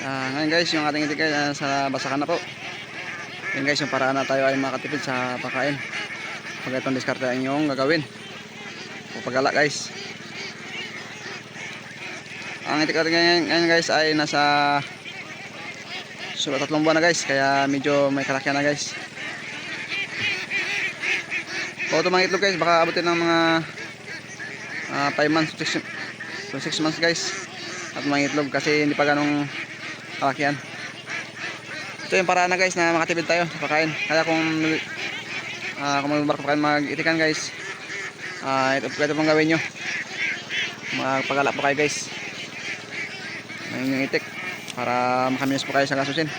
Ngayon guys, yung ating itik sa basakan na po. Yan guys, yung paraan na tayo ay makatipid sa pagkain. Pag itong diskarte ang inyong gagawin. O pagala guys. Ang itik natin ngayon guys ay nasa sulat 3 buwan na guys. Kaya medyo may kalakihan na guys. O ito mga itlog guys, baka abutin ng mga 5 months to 6 months guys. At mga itlog kasi hindi pa ganong kalakihan. Ito yung paraan na guys na makatipid tayo sa pagkain. Kaya kung magbabarko pa kayo mag-itikan guys, ito pong gawin nyo. Magpagala po kayo guys ng inyong itik para makaminis po kayo sa gasusin.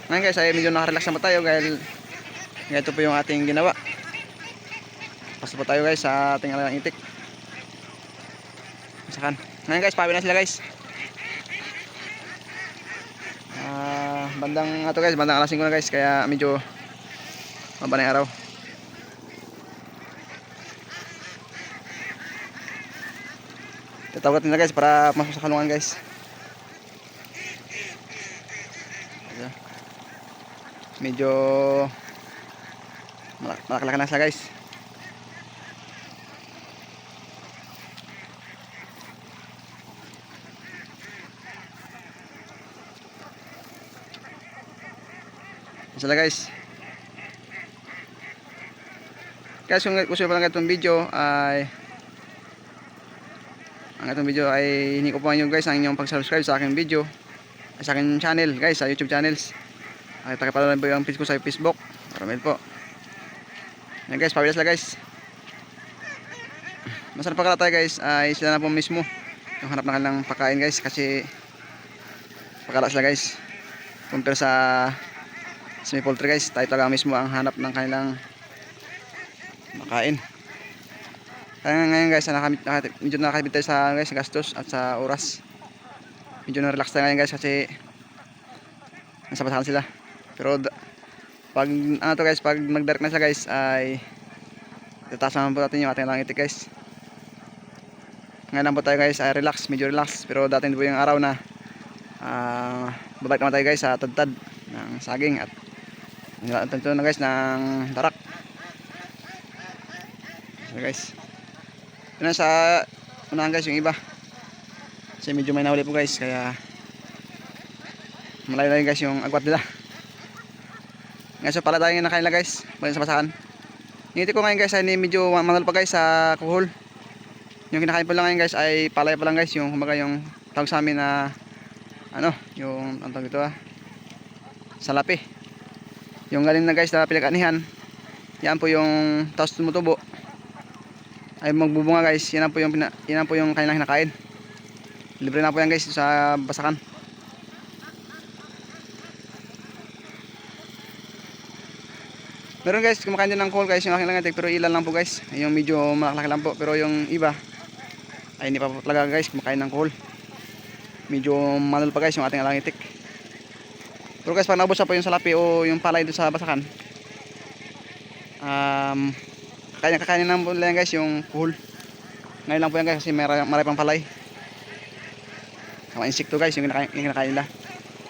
Ngayon guys ay medyo nakarelax na po tayo dahil ito po yung ating ginawa. Basta po tayo guys sa ating alagang itik. Masakan. Ngayon guys, pawin na sila guys. Bandang alas 5 na guys, kaya medyo maba na yung araw. Tatawag nila guys para masok sa kalungan guys. Medyo malaki-laki na sila guys. Sila guys. Guys, kung gusto nyo pa lang itong video ay hindi ko po nyo guys ang inyong pag-subscribe sa aking video, sa aking channel guys, sa YouTube channels. Ay pakipalo rin po yung page ko sa Facebook. Maramil po. Yan guys, pawilas lang guys. Masarap pagkala tayo guys ay sila na po mismo yung hanap na kanilang pagkain guys, kasi pagkala sila guys compare sa semi-poultry guys, tayo talaga mismo ang hanap ng kanilang makain. Kaya ngayon guys, medyo nakakabit tayo sa guys, gastos at sa oras. Medyo na-relax tayo ngayon guys kasi nasa basahan sila. Pero pag pag mag-dark na sila guys ay tataas naman po natin yung ating langitik guys. Ngayon lang po tayo guys ay relax, medyo relax. Pero dati po yung araw na babalik naman tayo guys sa tad-tad ng saging at ito na guys ng darak. So guys, ito na sa unahan guys yung iba, kasi medyo may nahuli po guys, kaya malayo-layo guys yung agwat nila. Ngayon so pala tayo na kanila guys, balik sa basahan. Ningiti ko ngayon guys ay medyo manal pa guys sa kuhol. Yung kinakain po lang ngayon guys ay palay pa lang guys, yung kumbaga yung tawag sa amin na yung ang tawag ito salapi. Yung galing na guys na pinag-anihan, yan po yung taos tumutubo ay magbubunga guys. Yan po yung kanilang kinakain. Libre na po yan guys sa basakan. Meron guys kumakain din ng coal guys yung aking langitik, pero ilan lang po guys, yung medyo malaki lang po. Pero yung iba ay hindi pa po talaga guys kumakain ng coal. Medyo manol pa guys yung ating langitik. Pero guys, pag naubos na po yung salapi o yung palay doon sa basakan, kakainin lang po lang guys yung kuhol. Ngayon lang po yan guys kasi marami pang palay. Mga insekto guys yung kinakain nila.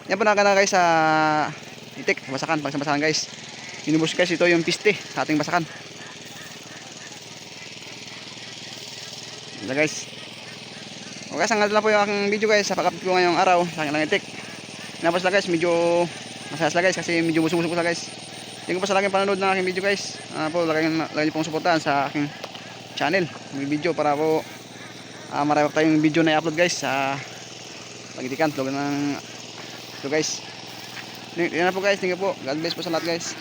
Yan po nakakana guys sa itik, basakan, pag sa basakan guys. Inubos guys, ito yung piste sa ating basakan. Ito guys. O guys, hanggang lang po yung aking video guys sa pag-update ko ngayong araw sa aking itik. Napos lang guys, medyo masaya sila guys kasi medyo busog-busog sila guys. Thank you po sa laging panonood ng aking video guys. Lagay niyo pong suportahan sa aking channel, may video para po marami pa tayong video na i-upload guys sa pag-itikan tulog ng ito guys. Yan na po guys, thank you po. God bless po sa lahat guys.